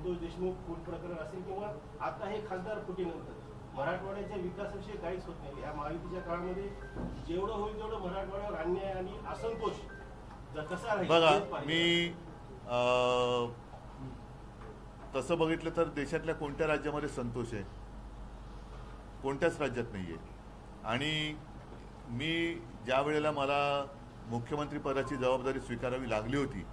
संतोष देशमुख फूट प्रकरण असेल किंवा आता हे खासदार फुटीनंतर मराठवाड्याच्या विकासाविषयी काहीच होत नाही. या महायुतीच्या काळामध्ये जेवढं होईल तेवढं मराठवाड्यावर अन्याय आणि असंतोष कसा राहील. बघा, मी तसं बघितलं तर देशातल्या कोणत्या राज्यामध्ये संतोष आहे? कोणत्याच राज्यात नाही आहे. आणि मी ज्या वेळेला मला मुख्यमंत्री पदाची जबाबदारी स्वीकारावी लागली होती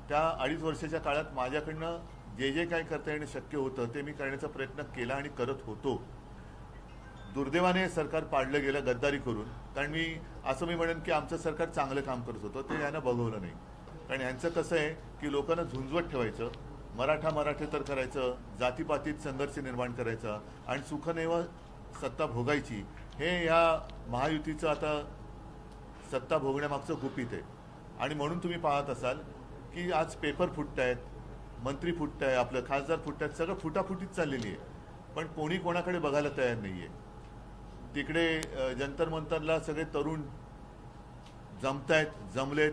त्या 2.5 वर्षाच्या काळात माझ्याकडनं जे जे काय करता येणं शक्य होतं ते मी करण्याचा प्रयत्न केला आणि करत होतो. दुर्दैवाने सरकार पाडलं गेलं गद्दारी करून. कारण मी म्हणेन की आमचं सरकार चांगलं काम करत होतं, ते यानं बघवलं नाही. कारण यांचं कसं आहे की लोकांना झुंजवत ठेवायचं, मराठेतर करायचं, जातीपातीत संघर्ष निर्माण करायचा आणि सुखनेव सत्ता भोगायची. हे या महायुतीचं आता सत्ता भोगण्यामागचं गुपित आहे. आणि म्हणून तुम्ही पाहत असाल की आज पेपर फुटत आहेत, मंत्री फुटत आहे, आपलं खासदार फुटत आहेत, सगळं फुटाफुटीत चाललेली आहे. पण कोणी कोणाकडे बघायला तयार नाही आहे. तिकडे जंतर मंतरला सगळे तरुण जमलेत.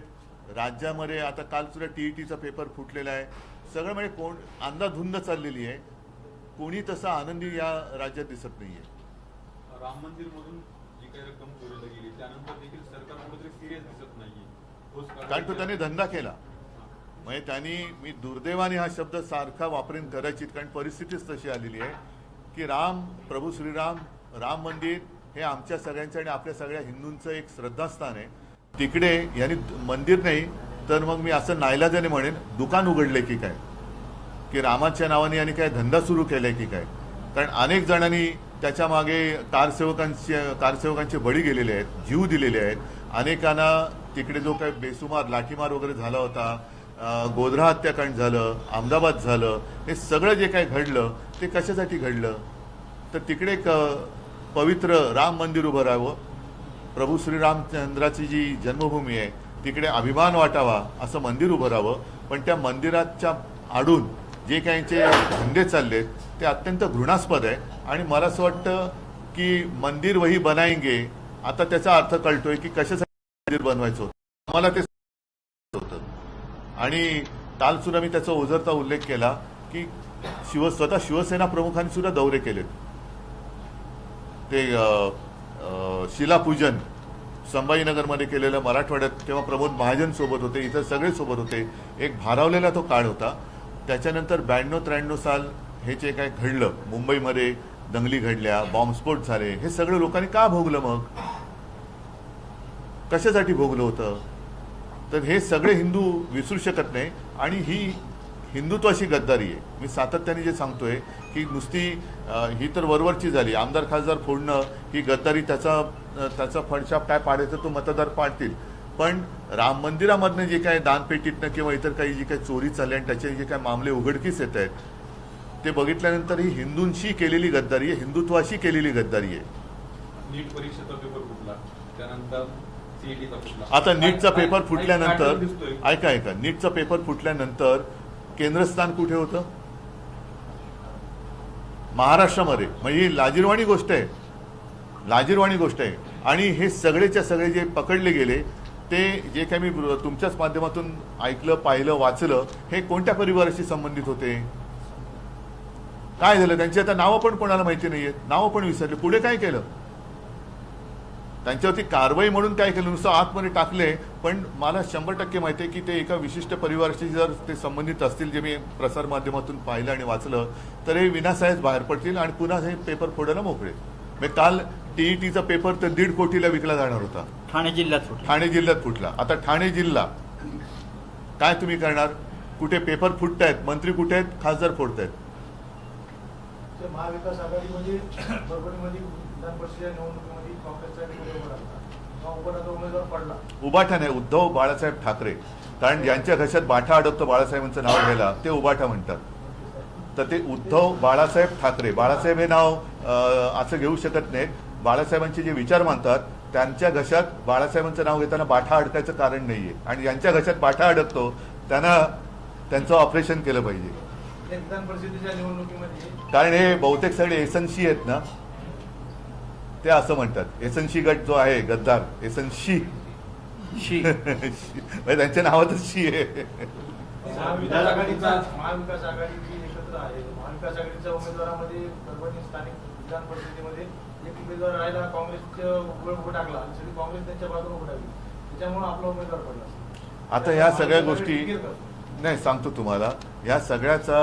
राज्यामध्ये आता काल सुद्धा TETचा पेपर फुटलेला आहे. सगळं म्हणजे कोण अंधाधुंद चाललेली आहे. कोणी तसा आनंदी या राज्यात दिसत नाही आहे. राम मंदिर मधून जी काही रक्कम चोरीला गेली त्यानंतर देखील सरकार कुठेतरी सिरियस दिसत नाहीये. कारण तो त्यांनी धंदा केला. म्हणजे त्यांनी, मी दुर्दैवाने हा शब्द सारखा वापरेन कदाचित, कारण परिस्थितीच तशी आलेली आहे की प्रभू श्रीराम राम मंदिर हे आमच्या सगळ्यांचं आणि आपल्या सगळ्या हिंदूंचं एक श्रद्धास्थान आहे. तिकडे यांनी मंदिर नाही तर मग मी असं नाईलाजाने म्हणेन दुकान उघडले की काय, की रामाच्या नावाने यांनी काय धंदा सुरू केलाय की काय. कारण अनेक जणांनी त्याच्या मागे कारसेवकांचे बळी गेलेले आहेत, जीव दिलेले आहेत. अनेकांना तिकडे जो काही बेसुमार लाठीमार वगैरे झाला होता, गोधरा हत्याकांड झालं, अहमदाबाद झालं, हे सगळं जे काही घडलं ते कशासाठी घडलं तर तिकडे एक पवित्र राम मंदिर उभं राहावं, प्रभू श्रीरामचंद्राची जी जन्मभूमी आहे तिकडे अभिमान वाटावा असं मंदिर उभं राहावं. पण त्या मंदिराच्या आडून जे काहींचे धंदे चाललेत ते अत्यंत घृणास्पद आहे. आणि मला असं वाटतं की मंदिर वही बनाएंगे, आता त्याचा अर्थ कळतोय की कशासाठी मंदिर बनवायचं होतं, आम्हाला ते होतं. आणि काल सुद्धा मी त्याचा ओझरता उल्लेख केला की स्वतः शिवसेना प्रमुखांनी सुद्धा दौरे केलेत. ते शिलापूजन संभाजीनगरमध्ये केलेलं मराठवाड्यात, तेव्हा प्रमोद महाजन सोबत होते, इतर सगळे सोबत होते. एक भारावलेला तो काळ होता. त्याच्यानंतर 92-93 साल हे जे काय घडलं, मुंबईमध्ये दंगली घडल्या, बॉम्बस्फोट झाले, हे सगळं लोकांनी का भोगलं? मग कशासाठी भोगलं होतं? तर हे सगळे हिंदू विसरू शकत नाही. आणि ही हिंदुत्वाची गद्दारी आहे. मी सातत्याने जे सांगतोय की नुसती ही तर वरवरची झाली, आमदार खासदार फोडणं ही गद्दारी, त्याचा फडशाप काय पाडायचं तो मतदार पाडतील. पण राम मंदिरामधनं जे काय दानपेटीतनं किंवा इतर काही जी काही चोरी चालली आणि त्याचे जे काय मामले उघडकीस येत आहेत ते बघितल्यानंतर ही हिंदूंशी केलेली गद्दारी आहे, हिंदुत्वाशी केलेली गद्दारी आहे. नीट परीक्षेचा पेपर फुटला, त्यानंतर CETचा फुटला. आता नीटचा पेपर फुटल्यानंतर ऐका नीटचा पेपर फुटल्यानंतर केंद्रस्थान कुठे होतं? महाराष्ट्रामध्ये. म्हणजे ही लाजिरवाणी गोष्ट आहे. आणि हे सगळेच्या सगळे जे पकडले गेले ते जे काही मी तुमच्याच माध्यमातून ऐकलं, पाहिलं, वाचलं, हे कोणत्या परिवाराशी संबंधित होते? काय झालं? त्यांची आता नावं पण कोणाला माहिती नाहीयेत, नावं पण विसरले. पुढे काय केलं? त्यांच्यावरती कारवाई म्हणून काय केलं? नुसतं आतमध्ये टाकले. पण मला 100% माहिती आहे की ते एका विशिष्ट परिवाराशी जर ते संबंधित असतील, जे मी प्रसारमाध्यमातून पाहिलं आणि वाचलं, तर हे विनासाहेब बाहेर पडतील आणि पुन्हा हे पेपर फोडायला मोकळे. म्हणजे काल TETचा पेपर तर 1.5 कोटीला विकला जाणार होता, ठाणे जिल्ह्यात फुटला. आता ठाणे जिल्हा काय तुम्ही करणार? कुठे पेपर फुटतायत, मंत्री कुठे आहेत, खासदार फोडतायत. महाविकास आघाडीमध्ये परभणीमध्ये विधान परिषदेच्या निवडणुकीमध्ये काँग्रेसचा उमेदवार पडला. उबाठा नाही, उद्धव बाळासाहेब ठाकरे. कारण ज्यांच्या घशात बाठा अडकतो बाळासाहेबांचं नाव घ्यायला ते उबाठा म्हणतात. तर ते उद्धव बाळासाहेब ठाकरे. बाळासाहेब हे नाव असं घेऊ शकत नाहीत. बाळासाहेबांचे जे विचार मानतात त्यांच्या घशात बाळासाहेबांचं नाव घेताना बाठा अडकायचं कारण नाहीये. आणि ज्यांच्या घशात बाठा अडकतो त्यांना त्यांचं ऑपरेशन केलं पाहिजे. विधान परिषदेच्या निवडणुकीमध्ये कारण हे बहुतेक सगळे एसनशी आहेत ना, ते असं म्हणतात. एसनशी गट जो आहे गद्दार, एसनशी म्हणजे त्यांच्या नावातच शी आहे. महाविकास आघाडी जी एकत्र आहे, महाविकास आघाडीच्या उमेदवारामध्ये परभणी स्थानिक विधान परिषदेमध्ये एक उमेदवार राहिला, काँग्रेसच्या उघड टाकला आणि सगळी काँग्रेस त्यांच्या बाजूने उभं टाकली, त्याच्यामुळे आपला उमेदवार पडला. आता ह्या सगळ्या गोष्टी नाही सांगतो तुम्हाला, ह्या सगळ्याचा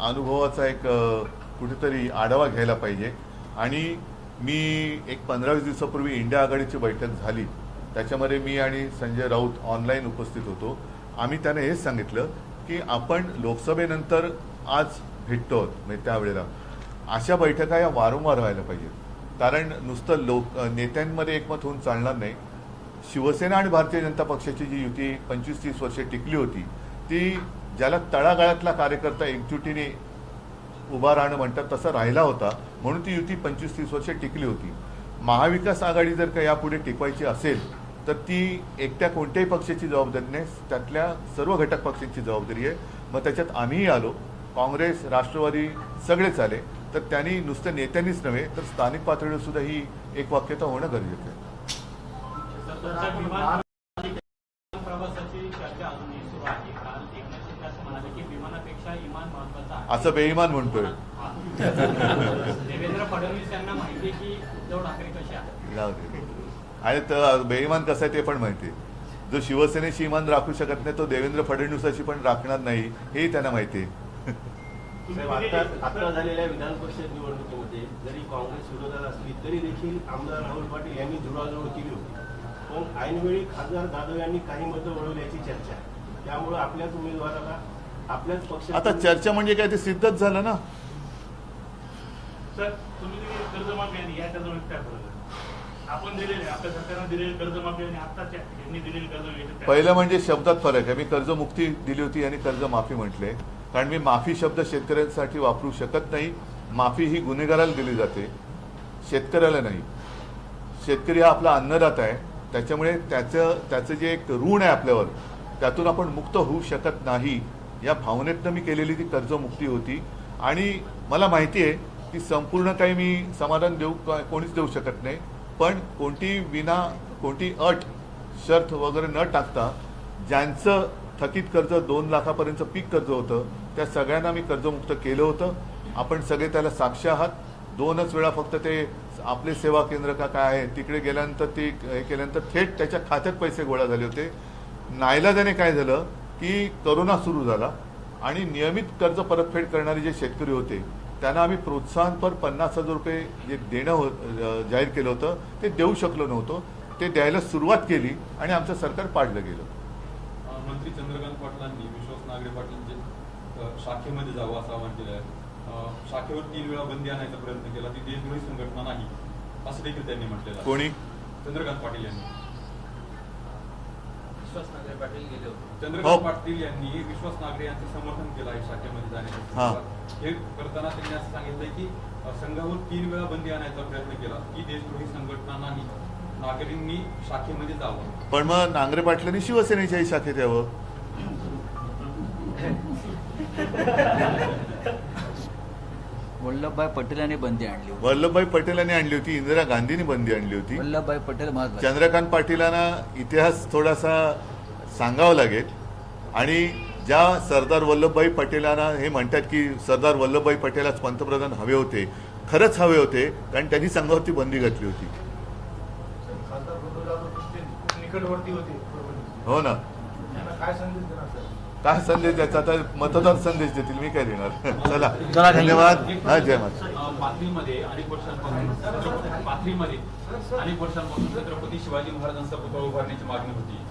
अनुभवाचा एक कुठेतरी आढावा घ्यायला पाहिजे. आणि मी एक 15-20 दिवसापूर्वी इंडिया आघाडीची बैठक झाली, त्याच्यामध्ये मी आणि संजय राऊत ऑनलाईन उपस्थित होतो. आम्ही त्यांना हेच सांगितलं की आपण लोकसभेनंतर आज भेटतो आहोत, म्हणजे त्यावेळेला अशा बैठका या वारंवार व्हायला पाहिजेत. कारण नुसतं नेत्यांमध्ये एकमत होऊन चालणार नाही. शिवसेना आणि भारतीय जनता पक्षाची जी युती 25-30 वर्षे टिकली होती, ती ज्याला तळागाळातला कार्यकर्ता एकजुटीने उभा राहणं म्हणतात तसं राहिला होता, म्हणून ती युती 25-30 वर्षे टिकली होती. महाविकास आघाडी जर का यापुढे टिकवायची असेल तर ती एकट्या कोणत्याही पक्षाची जबाबदारी नाही, त्यातल्या सर्व घटक पक्षांची जबाबदारी आहे. मग त्याच्यात आम्हीही आलो, काँग्रेस, राष्ट्रवादी सगळेच आले. तर त्यांनी नुसतं नेत्यांनीच नव्हे तर स्थानिक पातळीवर सुद्धा ही एकवाक्यता होणं गरजेचं आहे. प्रवासाची चर्चा अजूनही सुरू आहे. काल एकनाथ शिंदे असं म्हणाले की विमानापेक्षा इमान महत्वाचं आहे. असं बेईमान म्हणतोय. देवेंद्र फडणवीस यांना माहिती आहे की उद्धव ठाकरे कसे आहेत. जाऊ दे. आणि तर बेईमान कसं आहे ते पण माहिती आहे. जो शिवसेनेशी इमान राखू शकत नाही तो देवेंद्र फडणवीसाशी पण राखणार नाही, हेही त्यांना माहिती आहे. आता झालेल्या विधान परिषद निवडणुकीमध्ये जरी काँग्रेस विरोधात असली तरी देखील आमदार राहुल पाटील यांनी जुळवाजुळव केली होती. पण ऐनवेळी खासदार जाधव यांनी काही मतं वळवल्याची चर्चा आहे. त्यामुळे आपल्याच उमेदवाराला आपल्याच पक्षात आता चर्चा म्हणजे काय, ते सिद्धच झालं ना. सर, तुम्ही दिलेली कर्जमाफी आणि या कर्जमाफी काय फरक आहे? आपण दिलेले, आपल्या सरकारने दिलेली कर्जमाफी आणि आत्ताच्या यांनी दिलेली कर्जमाफी. पहिलं म्हणजे शब्दात फरक आहे. मी कर्जमुक्ती दिली होती आणि कर्जमाफी म्हटले, कारण मी माफी शब्द शेतकऱ्यांसाठी वापरू शकत नाही. माफी ही गुन्हेगाराला दिली जाते, शेतकऱ्याला नाही. शेतकरी हा आपला अन्नदाता आहे, त्याच्यामुळे त्याचं जे एक ऋण आहे आपल्यावर, त्यातून आपण मुक्त होऊ शकत नाही. या भावनेतनं मी केलेली ती कर्जमुक्ती होती. आणि मला माहिती आहे की संपूर्ण काही मी समाधान कोणीच देऊ शकत नाही, पण कोणती अट शर्त वगैरे न टाकता ज्यांचं थकीत कर्ज 2 लाखापर्यंत पीक कर्ज होतं त्या सगळ्यांना मी कर्जमुक्त केलं होतं. आपण सगळे त्याला साक्ष आहात. 2च वेळा फक्त ते आपले सेवा केंद्र का काय आहे तिकडे गेल्यानंतर ते हे केल्यानंतर थेट त्याच्या खात्यात पैसे गोळा झाले होते. नाईलाजाने काय झालं की करोना सुरू झाला आणि नियमित कर्ज परतफेड करणारे जे शेतकरी होते त्यांना आम्ही प्रोत्साहनपर 50,000 रुपये जे देणं जाहीर केलं होतं ते देऊ शकलो नव्हतो. ते द्यायला सुरुवात केली आणि आमचं सरकार पाडलं गेलं. मंत्री चंद्रकांत पाटलांनी विश्वास नागरे पाटलांचे शाखेमध्ये जावं असं आवाहन केलं आहे. शाखेवर 3 वेळा बंदी आणायचा प्रयत्न केला, ती देशद्रोही संघटना नाही असं देखील त्यांनी म्हटलेलं आहे. कोणी? चंद्रकांत पाटील यांनी. विश्वास नागरे पाटील गेले होते. चंद्रकांत पाटील यांनी विश्वास नागरे यांचं समर्थन केलं आहे शाखेमध्ये जाण्याचं. हे करताना त्यांनी असं सांगितलंय की संघावर 3 वेळा बंदी आणायचा प्रयत्न केला, ही देशद्रोही संघटना नाही, नागरिकांनी शाखेमध्ये जावं. पण मग नांगरे पाटलांनी शिवसेनेच्याही शाखेत यावं. वल्लभभाई पटेलांनी बंदी आणली होती. वल्लभभाई पटेलांनी आणली होती, इंदिरा गांधींनी बंदी आणली होती. वल्लभभाई पटेल महत्वाचे. चंद्रकांत पाटीलांना इतिहास थोडासा सांगावा लागेल. आणि ज्या सरदार वल्लभभाई पटेलांना हे म्हणतात की सरदार वल्लभभाई पटेलच पंतप्रधान हवे होते, खरंच हवे होते, कारण त्यांनी संघावरती बंदी घातली होती. खासदार बंधू जाधव खूप निकटवर्ती होते परभणीत. हो ना. त्यांना काय संदेश देणार सर? काय संदेश द्यायचा, आता मतदार संदेश देतील, मी काय देणार. चला चला, धन्यवाद. हा, जय माता. पाथरीमध्ये अनेक वर्षांपासून छत्रपती शिवाजी महाराजांचा पुतळा उभारण्याची मागणी होती.